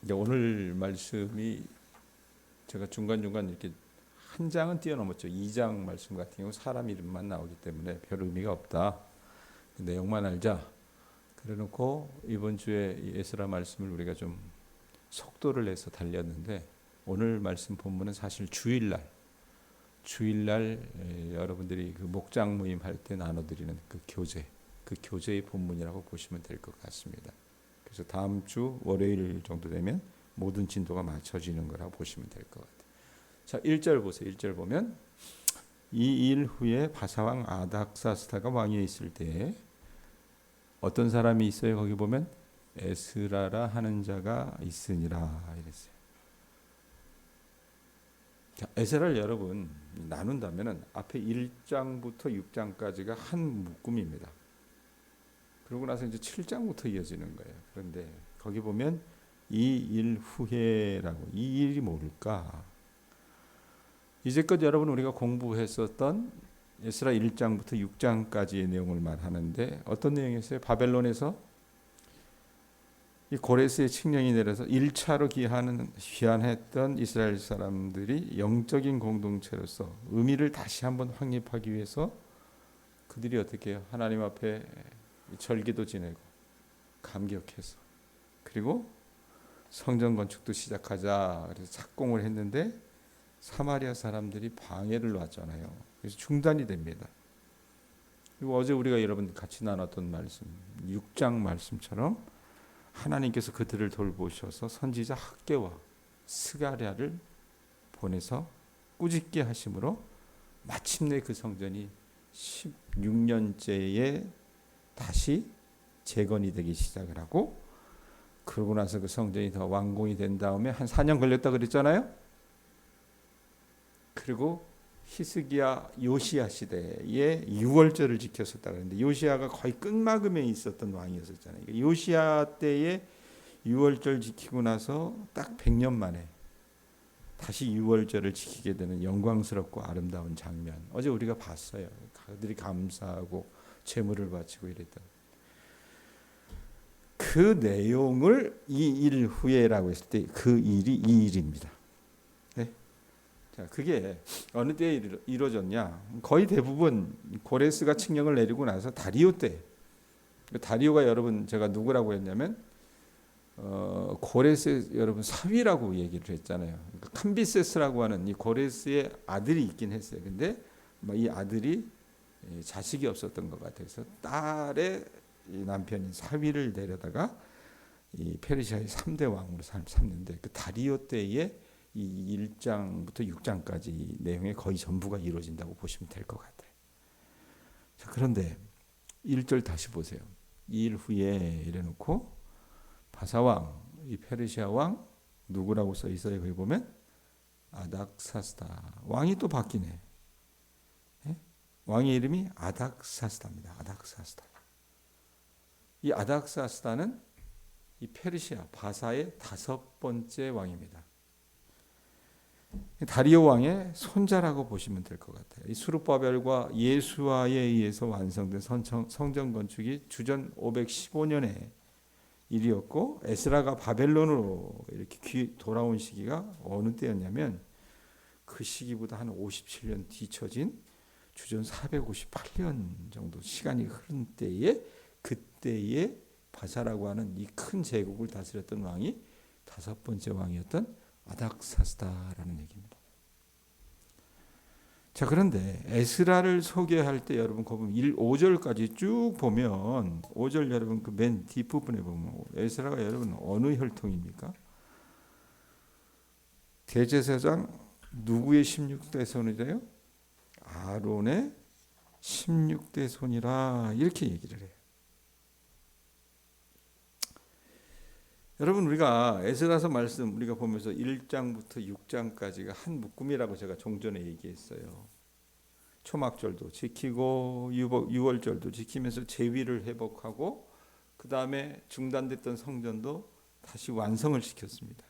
이제 오늘 말씀이 제가 중간중간 이렇게 한 장은 뛰어넘었죠. 2장 말씀 같은 경우 사람 이름만 나오기 때문에 별 의미가 없다. 내용만 알자. 그래놓고 이번 주에 이 에스라 말씀을 우리가 좀 속도를 내서 달렸는데, 오늘 말씀 본문은 사실 주일날 여러분들이 그 목장 모임 할 때 나눠드리는 그 교제의 본문이라고 보시면 될 것 같습니다. 그래서 다음 주 월요일 정도 되면 모든 진도가 맞춰지는 거라고 보시면 될 것 같아요. 자, 1절 보세요. 1절 보면 이 일 후에 바사왕 아닥사스다가 왕위에 있을 때 어떤 사람이 있어요? 거기 보면 에스라라 하는 자가 있으니라 이랬어요. 자, 에스라를 여러분 나눈다면 앞에 1장부터 6장까지가 한 묶음입니다. 그러고 나서 이제 7장부터 이어지는 거예요. 그런데 거기 보면 이 일 후에라고, 이 일이 뭘까? 이제껏 여러분 우리가 공부했었던 에스라 1장부터 6장까지의 내용을 말하는데, 어떤 내용이었어요? 바벨론에서 이 고레스의 칙령이 내려서 1차로 귀환했던 이스라엘 사람들이 영적인 공동체로서 의미를 다시 한번 확립하기 위해서 그들이 어떻게 해요? 하나님 앞에 절기도 지내고 감격해서, 그리고 성전 건축도 시작하자 그래서 착공을 했는데 사마리아 사람들이 방해를 놨잖아요. 그래서 중단이 됩니다. 그리고 어제 우리가 여러분 같이 나눴던 말씀 6장 말씀처럼 하나님께서 그들을 돌보셔서 선지자 학개와 스가랴를 보내서 꾸짖게 하심으로 마침내 그 성전이 16년째에 다시 재건이 되기 시작을 하고, 그러고 나서 그 성전이 더 완공이 된 다음에 한 4년 걸렸다 그랬잖아요. 그리고 히스기야 요시야 시대에 6월절을 지켰었다 그랬는데, 요시야가 거의 끝마금에 있었던 왕이었었잖아요. 요시야 때에 6월절 지키고 나서 딱 100년 만에 다시 6월절을 지키게 되는 영광스럽고 아름다운 장면, 어제 우리가 봤어요. 그들이 감사하고 제물을 바치고 이랬던 그 내용을 이 일 후에라고 했을 때 그 일이 이 일입니다. 네? 자, 그게 어느 때에 이루어졌냐? 거의 대부분 고레스가 칙령을 내리고 나서 다리오 때. 다리오가 여러분 제가 누구라고 했냐면 고레스 여러분 사위라고 얘기를 했잖아요. 그러니까 캄비세스라고 하는 이 고레스의 아들이 있긴 했어요. 근데 이 아들이 자식이 없었던 것 같아서 딸의 남편인 사위를 데려다가 이 페르시아의 3대 왕으로 삼는데, 그 다리오 때에 이 1장부터 6장까지 내용의 거의 전부가 이루어진다고 보시면 될 것 같아요. 자, 그런데 1절 다시 보세요. 이 일 후에 이래놓고 바사왕, 이 페르시아 왕 누구라고 써 있어요? 거기 보면 아닥사스다. 왕이 또 바뀌네. 예? 왕의 이름이 아닥사스다입니다. 아닥사스다. 이 아닥사스다는 이 페르시아 바사의 5번째 왕입니다. 다리오 왕의 손자라고 보시면 될 것 같아요. 이 수르바벨과 예수아에 의해서 완성된 성전 건축이 주전 515년에 일이었고, 에스라가 바벨론으로 이렇게 돌아온 시기가 어느 때였냐면 그 시기보다 한 57년 뒤처진 주전 458년 정도 시간이 흐른 때에, 그때에 바사라고 하는 이 큰 제국을 다스렸던 왕이 5번째 왕이었던 아닥사스다라는 얘기입니다. 자, 그런데 에스라를 소개할 때 여러분 거기 5절까지 쭉 보면 5절 여러분 그 맨 뒷부분에 보면 에스라가 여러분 어느 혈통입니까? 대제사장 누구의 16대 손이래요? 아론의 16대 손이라 이렇게 얘기를 해요. 여러분 우리가 에스라서 말씀 우리가 보면서 1장부터 6장까지가 한 묶음이라고 제가 종전에 얘기했어요. 초막절도 지키고 유월절도 지키면서 제위를 회복하고, 그 다음에 중단됐던 성전도 다시 완성을 시켰습니다.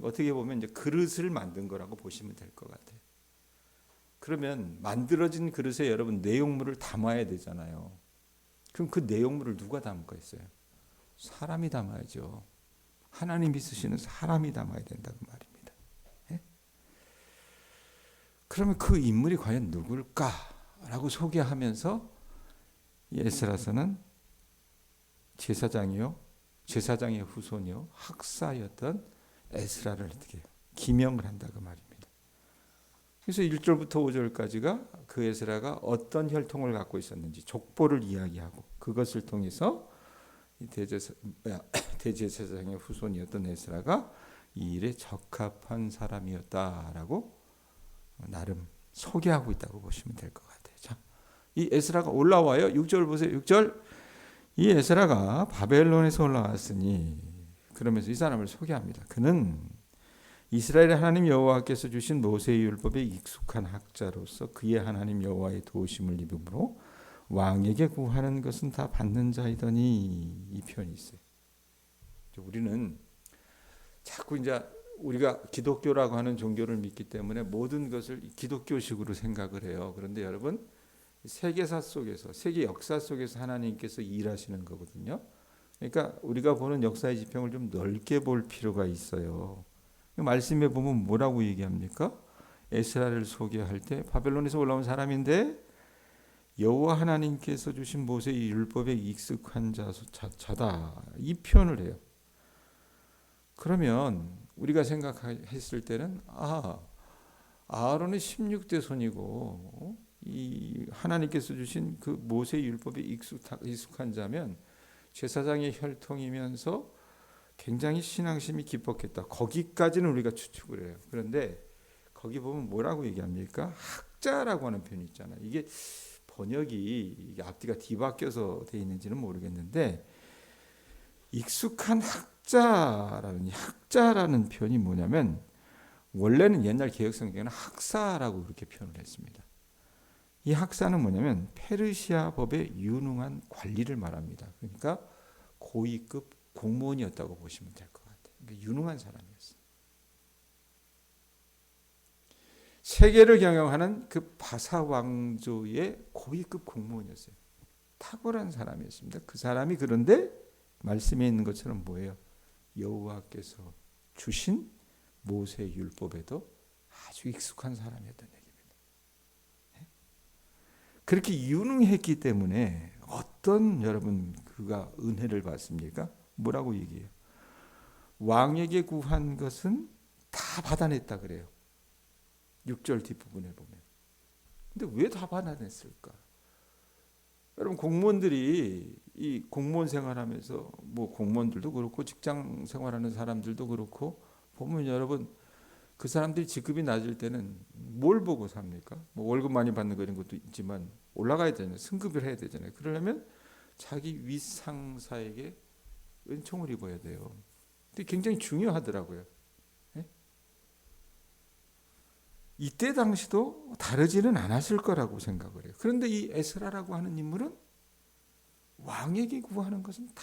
어떻게 보면 이제 그릇을 만든 거라고 보시면 될 것 같아요. 그러면 만들어진 그릇에 여러분 내용물을 담아야 되잖아요. 그럼 그 내용물을 누가 담겠어요? 사람이 담아야죠. 하나님이 쓰시는 사람이 담아야 된다고 말입니다. 예? 그러면 그 인물이 과연 누굴까라고 소개하면서 에스라서는 제사장의 후손이요 학사였던 에스라를 어떻게 기명을 한다고 말입니다. 그래서 1절부터 5절까지가 그 에스라가 어떤 혈통을 갖고 있었는지 족보를 이야기하고 그것을 통해서 대제사장의 후손이었던 에스라가 이 일에 적합한 사람이었다라고 나름 소개하고 있다고 보시면 될 것 같아요. 자, 이 에스라가 올라와요. 6절 보세요. 6절. 이 에스라가 바벨론에서 올라왔으니 그러면서 이 사람을 소개합니다. 그는 이스라엘의 하나님 여호와께서 주신 모세의 율법에 익숙한 학자로서 그의 하나님 여호와의 도우심을 입음으로 왕에게 구하는 것은 다 받는 자이더니 이 표현이 있어요. 우리는 자꾸 이제 우리가 기독교라고 하는 종교를 믿기 때문에 모든 것을 기독교식으로 생각을 해요. 그런데 여러분 세계사 속에서 세계 역사 속에서 하나님께서 일하시는 거거든요. 그러니까 우리가 보는 역사의 지평을 좀 넓게 볼 필요가 있어요. 말씀에 보면 뭐라고 얘기합니까? 에스라를 소개할 때 바벨론에서 올라온 사람인데 여호와 하나님께서 주신 모세의 율법에 익숙한 자다 이 표현을 해요. 그러면 우리가 생각했을 때는 아론은 16대 손이고 이 하나님께서 주신 그 모세의 율법에 익숙한 자면 제사장의 혈통이면서 굉장히 신앙심이 깊었겠다. 거기까지는 우리가 추측을 해요. 그런데 거기 보면 뭐라고 얘기합니까? 학자라고 하는 표현이 있잖아요. 이게 번역이 이게 앞뒤가 뒤바뀌어서 돼 있는지는 모르겠는데 익숙한 학자라는 표현이 뭐냐면 원래는 옛날 개혁성경에는 학사라고 그렇게 표현을 했습니다. 이 학사는 뭐냐면 페르시아 법의 유능한 관리를 말합니다. 그러니까 고위급 공무원이었다고 보시면 될 것 같아요. 그러니까 유능한 사람이었어요. 세계를 경영하는 그 바사 왕조의 고위급 공무원이었어요. 탁월한 사람이었습니다. 그 사람이 그런데 말씀에 있는 것처럼 뭐예요? 여호와께서 주신 모세의 율법에도 아주 익숙한 사람이었던 얘기입니다. 그렇게 유능했기 때문에 어떤 여러분 그가 은혜를 받습니까? 뭐라고 얘기해요? 왕에게 구한 것은 다 받아냈다 그래요. 6절 뒷부분에 보면. 근데 왜 다 받아냈을까? 여러분 공무원들이 이 공무원 생활하면서 뭐 공무원들도 그렇고 직장 생활하는 사람들도 그렇고 보면 여러분 그 사람들이 직급이 낮을 때는 뭘 보고 삽니까? 뭐 월급 많이 받는 거 이런 것도 있지만 올라가야 되잖아요. 승급을 해야 되잖아요. 그러려면 자기 윗상사에게 은총을 입어야 돼요. 근데 굉장히 중요하더라고요. 네? 이때 당시도 다르지는 않았을 거라고 생각을 해요. 그런데 이 에스라라고 하는 인물은 왕에게 구하는 것은 다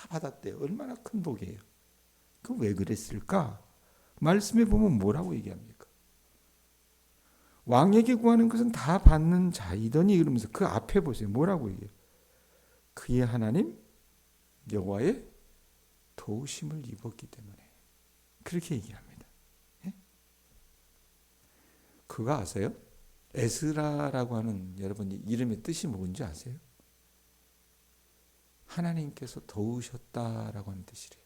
받았대요. 얼마나 큰 복이에요. 그 왜 그랬을까? 말씀에 보면 뭐라고 얘기합니까? 왕에게 구하는 것은 다 받는 자이더니 그러면서 그 앞에 보세요. 뭐라고 얘기해요? 그의 하나님 여호와의 도우심을 입었기 때문에 그렇게 얘기합니다. 예? 그거 아세요? 에스라라고 하는 여러분 이름의 뜻이 뭔지 아세요? 하나님께서 도우셨다라고 하는 뜻이래요.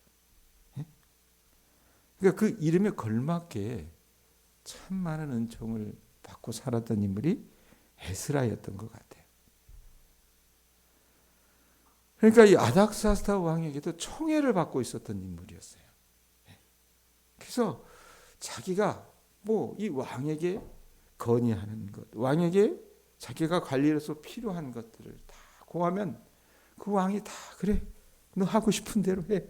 예? 그러니까 그 이름에 걸맞게 참 많은 은총을 받고 살았던 인물이 에스라였던 것 같아요. 그러니까 이 아닥사스다 왕에게도 총애를 받고 있었던 인물이었어요. 그래서 자기가 뭐 이 왕에게 건의하는 것, 왕에게 자기가 관리로서 필요한 것들을 다 고하면 그 왕이 다 그래, 너 하고 싶은 대로 해.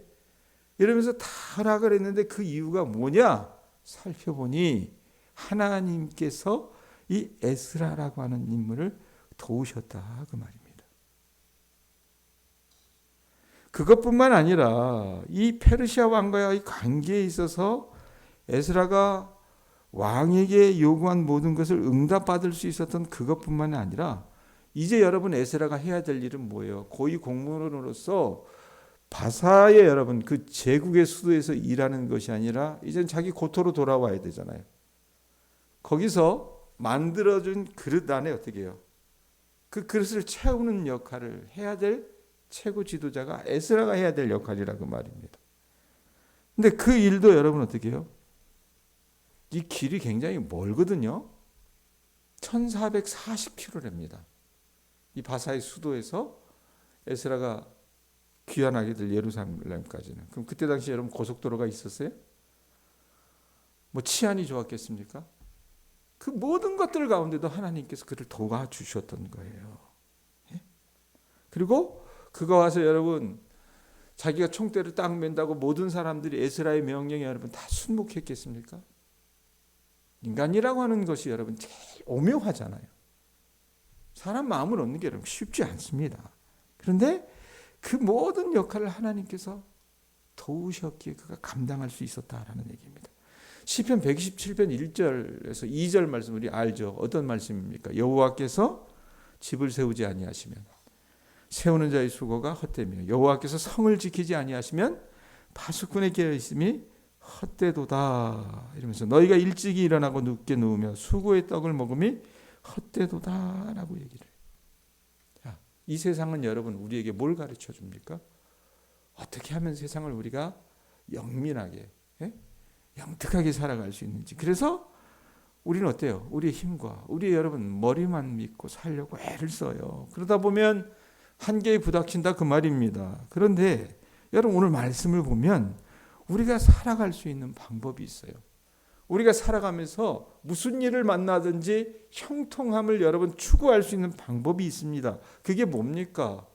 이러면서 다 허락을 했는데 그 이유가 뭐냐? 살펴보니 하나님께서 이 에스라라고 하는 인물을 도우셨다 그 말입니다. 그것뿐만 아니라 이 페르시아 왕과의 관계에 있어서 에스라가 왕에게 요구한 모든 것을 응답받을 수 있었던 그것뿐만 아니라 이제 여러분 에스라가 해야 될 일은 뭐예요? 고위 공무원으로서 바사의 여러분 그 제국의 수도에서 일하는 것이 아니라 이젠 자기 고토로 돌아와야 되잖아요. 거기서 만들어준 그릇 안에 어떻게 해요? 그 그릇을 채우는 역할을 해야 될 최고 지도자가 에스라가 해야 될 역할이라고 말입니다. 근데 그 일도 여러분 어떻게 해요? 이 길이 굉장히 멀거든요. 1440km랍니다. 이 바사의 수도에서 에스라가 귀환하게 될 예루살렘까지는. 그럼 그때 당시 여러분 고속도로가 있었어요? 뭐 치안이 좋았겠습니까? 그 모든 것들 가운데도 하나님께서 그를 도와주셨던 거예요. 예? 그리고 그거 와서 여러분 자기가 총대를 딱 맨다고 모든 사람들이 에스라의 명령에 여러분 다 순묵했겠습니까? 인간이라고 하는 것이 여러분 제일 오묘하잖아요. 사람 마음을 얻는 게 여러분 쉽지 않습니다. 그런데 그 모든 역할을 하나님께서 도우셨기에 그가 감당할 수 있었다라는 얘기입니다. 시편 127편 1절에서 2절 말씀 우리 알죠? 어떤 말씀입니까? 여호와께서 집을 세우지 아니하시면 세우는 자의 수고가 헛되며 여호와께서 성을 지키지 아니하시면 파수꾼의 깨어있음이 헛되도다. 이러면서 너희가 일찍이 일어나고 늦게 누우며 수고의 떡을 먹음이 헛되도다라고 얘기를 해요. 자, 이 세상은 여러분 우리에게 뭘 가르쳐 줍니까? 어떻게 하면 세상을 우리가 영민하게 영특하게 살아갈 수 있는지. 그래서 우리는 어때요? 우리의 힘과 우리 여러분 머리만 믿고 살려고 애를 써요. 그러다 보면 한계에 부닥친다 그 말입니다. 그런데 여러분 오늘 말씀을 보면 우리가 살아갈 수 있는 방법이 있어요. 우리가 살아가면서 무슨 일을 만나든지 형통함을 여러분 추구할 수 있는 방법이 있습니다. 그게 뭡니까?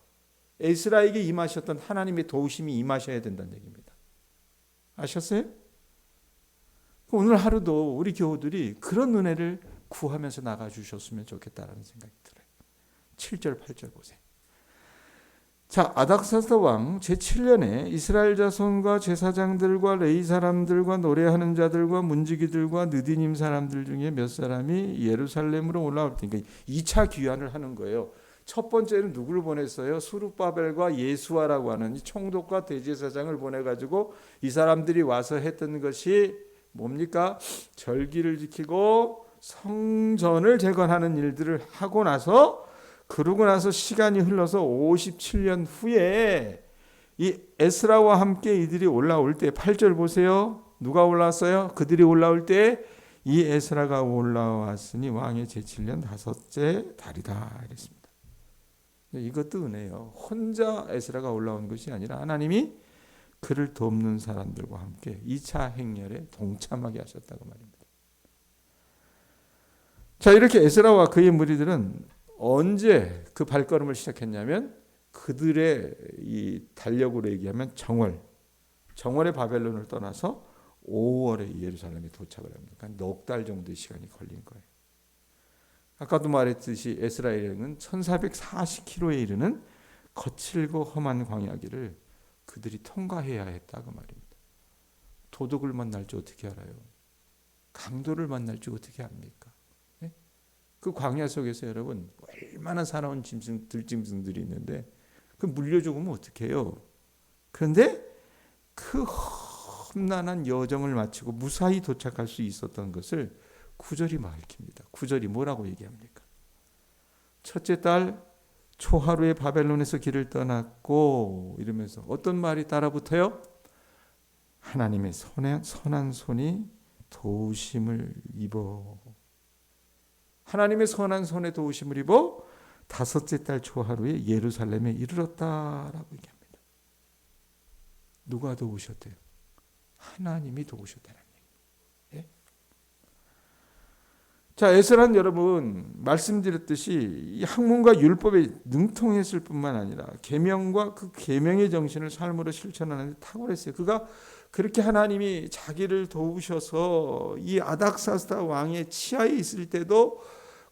에스라에게 임하셨던 하나님의 도우심이 임하셔야 된다는 얘기입니다. 아셨어요? 오늘 하루도 우리 교우들이 그런 은혜를 구하면서 나가주셨으면 좋겠다라는 생각이 들어요. 7절 8절 보세요. 자, 아닥사스다 왕 제7년에 이스라엘 자손과 제사장들과 레위 사람들과 노래하는 자들과 문지기들과 느디님 사람들 중에 몇 사람이 예루살렘으로 올라올 때, 그러니까 2차 귀환을 하는 거예요. 첫 번째는 누구를 보냈어요? 수룹바벨과 예수아라고 하는 총독과 대제사장을 보내가지고 이 사람들이 와서 했던 것이 뭡니까? 절기를 지키고 성전을 재건하는 일들을 하고 나서, 그러고 나서 시간이 흘러서 57년 후에 이 에스라와 함께 이들이 올라올 때 8절 보세요. 누가 올라왔어요? 그들이 올라올 때 이 에스라가 올라왔으니 왕의 제7년 다섯째 달이다 이랬습니다. 이것도 은혜예요. 혼자 에스라가 올라온 것이 아니라 하나님이 그를 돕는 사람들과 함께 2차 행렬에 동참하게 하셨다고 말입니다. 자, 이렇게 에스라와 그의 무리들은 언제 그 발걸음을 시작했냐면 그들의 이 달력으로 얘기하면 정월에 바벨론을 떠나서 5월에 예루살렘에 도착을 합니다. 그러니까 넉 달 정도의 시간이 걸린 거예요. 아까도 말했듯이 에스라의 여행은 1440km에 이르는 거칠고 험한 광야길을 그들이 통과해야 했다고 말입니다. 도둑을 만날 줄 어떻게 알아요? 강도를 만날 줄 어떻게 압니까? 네? 그 광야 속에서 여러분 얼마나 사나운 들짐승들이 있는데 그 물려 죽으면 어떻게 해요? 그런데 그 험난한 여정을 마치고 무사히 도착할 수 있었던 것을 9절이 밝힙니다. 9절이 뭐라고 얘기합니까? 첫째 달 초하루에 바벨론에서 길을 떠났고 이러면서 어떤 말이 따라붙어요? 하나님의 선한 손이 도우심을 입어. 하나님의 선한 손에 도우심을 입어 다섯째 달 초하루에 예루살렘에 이르렀다라고 얘기합니다. 누가 도우셨대요? 하나님이 도우셨다는 얘기예요. 예? 자, 에스라는 여러분 말씀드렸듯이 이 학문과 율법에 능통했을 뿐만 아니라 계명과 그 계명의 정신을 삶으로 실천하는 데 탁월했어요. 그가 그렇게 하나님이 자기를 도우셔서 이 아닥사스다 왕의 치하에 있을 때도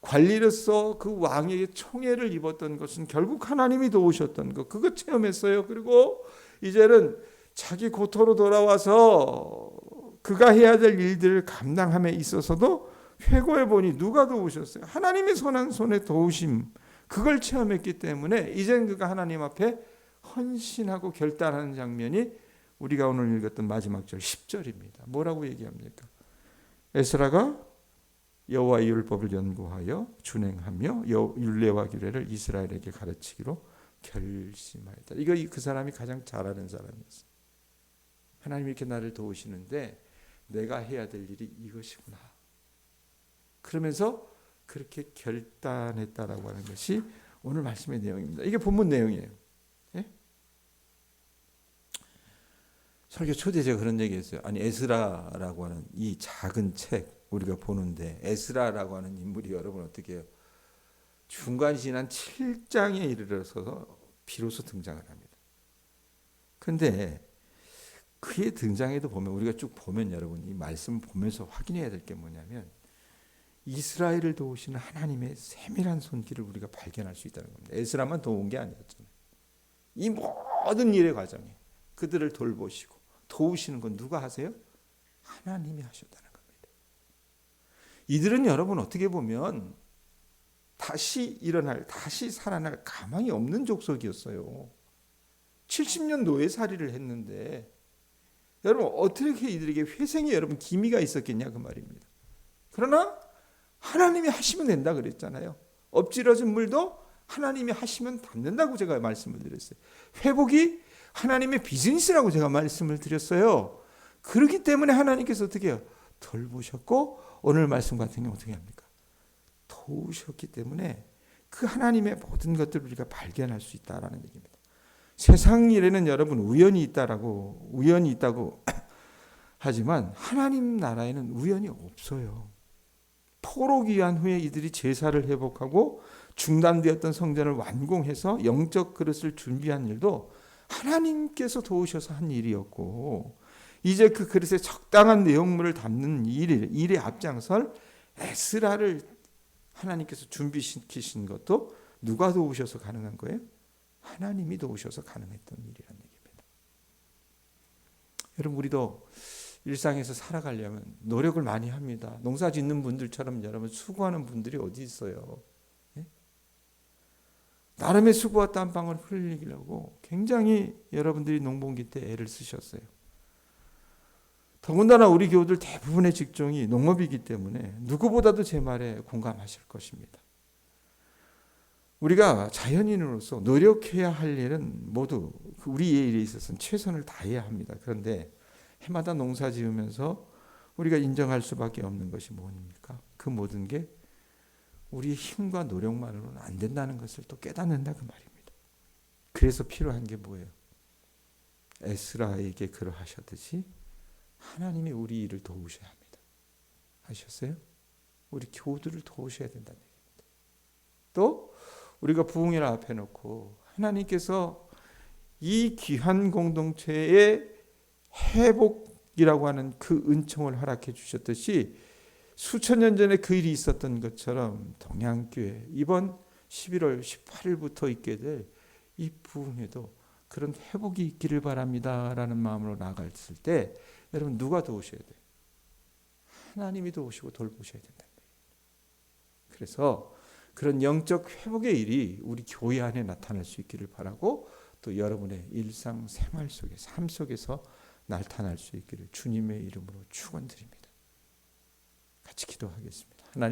관리로서 그 왕에게 총애를 입었던 것은 결국 하나님이 도우셨던 것, 그거 체험했어요. 그리고 이제는 자기 고토로 돌아와서 그가 해야 될 일들을 감당함에 있어서도 회고해 보니 누가 도우셨어요? 하나님의 선한 손의 도우심, 그걸 체험했기 때문에 이젠 그가 하나님 앞에 헌신하고 결단하는 장면이 우리가 오늘 읽었던 마지막 절 10절입니다. 뭐라고 얘기합니까? 에스라가 여호와의 율법을 연구하여 준행하며 율례와 규례를 이스라엘에게 가르치기로 결심하였다. 이거 그 사람이 가장 잘하는 사람이었어요. 하나님이 이렇게 나를 도우시는데 내가 해야 될 일이 이것이구나. 그러면서 그렇게 결단했다라고 하는 것이 오늘 말씀의 내용입니다. 이게 본문 내용이에요. 예? 설교 초대 제가 그런 얘기했어요. 아니 에스라라고 하는 이 작은 책 우리가 보는데 에스라라고 하는 인물이 여러분 어떻게 해요? 중간 지난 7장에 이르러서 비로소 등장을 합니다. 그런데 그의 등장에도 보면 우리가 쭉 보면 여러분 이 말씀 보면서 확인해야 될 게 뭐냐면 이스라엘을 도우시는 하나님의 세밀한 손길을 우리가 발견할 수 있다는 겁니다. 에스라만 도운 게 아니었잖아요. 이 모든 일의 과정에 그들을 돌보시고 도우시는 건 누가 하세요? 하나님이 하셨다는 겁니다. 이들은 여러분 어떻게 보면 다시 일어날, 다시 살아날 가망이 없는 족속이었어요. 70년 노예살이를 했는데 여러분 어떻게 이들에게 회생에 여러분 기미가 있었겠냐 그 말입니다. 그러나 하나님이 하시면 된다 그랬잖아요. 엎질러진 물도 하나님이 하시면 닿는다고 제가 말씀을 드렸어요. 회복이 하나님의 비즈니스라고 제가 말씀을 드렸어요. 그렇기 때문에 하나님께서 어떻게 해요? 돌보셨고 오늘 말씀 같은 경우 어떻게 합니까? 도우셨기 때문에 그 하나님의 모든 것들을 우리가 발견할 수 있다라는 얘기입니다. 세상 일에는 여러분 우연이 있다고 하지만 하나님 나라에는 우연이 없어요. 포로 귀환 후에 이들이 제사를 회복하고 중단되었던 성전을 완공해서 영적 그릇을 준비한 일도 하나님께서 도우셔서 한 일이었고 이제 그 그릇에 적당한 내용물을 담는 일에 앞장설 에스라를 하나님께서 준비시키신 것도 누가 도우셔서 가능한 거예요? 하나님이 도우셔서 가능했던 일이라는 얘기입니다. 여러분 우리도 일상에서 살아가려면 노력을 많이 합니다. 농사 짓는 분들처럼 여러분 수고하는 분들이 어디 있어요? 예? 나름의 수고와 땀방울 흘리려고 굉장히 여러분들이 농번기 때 애를 쓰셨어요. 더군다나 우리 교우들 대부분의 직종이 농업이기 때문에 누구보다도 제 말에 공감하실 것입니다. 우리가 자연인으로서 노력해야 할 일은 모두 우리의 일에 있어서는 최선을 다해야 합니다. 그런데 해마다 농사 지으면서 우리가 인정할 수밖에 없는 것이 뭡니까? 그 모든 게 우리의 힘과 노력만으로는 안 된다는 것을 또 깨닫는다 그 말입니다. 그래서 필요한 게 뭐예요? 에스라에게 그러하셨듯이 하나님이 우리 일을 도우셔야 합니다. 하셨어요? 우리 교우들을 도우셔야 된다는 얘기입니다. 또 우리가 부흥회를 앞에 놓고 하나님께서 이 귀한 공동체의 회복이라고 하는 그 은총을 허락해 주셨듯이 수천 년 전에 그 일이 있었던 것처럼 동양교회 이번 11월 18일부터 있게 될 이 부흥회도 그런 회복이 있기를 바랍니다라는 마음으로 나아갔을 때 여러분 누가 도우셔야 돼요? 하나님이 도우시고 돌보셔야 된다는 거예요. 그래서 그런 영적 회복의 일이 우리 교회 안에 나타날 수 있기를 바라고 또 여러분의 일상 생활 속에 삶 속에서 나타날 수 있기를 주님의 이름으로 축원드립니다. 같이 기도하겠습니다.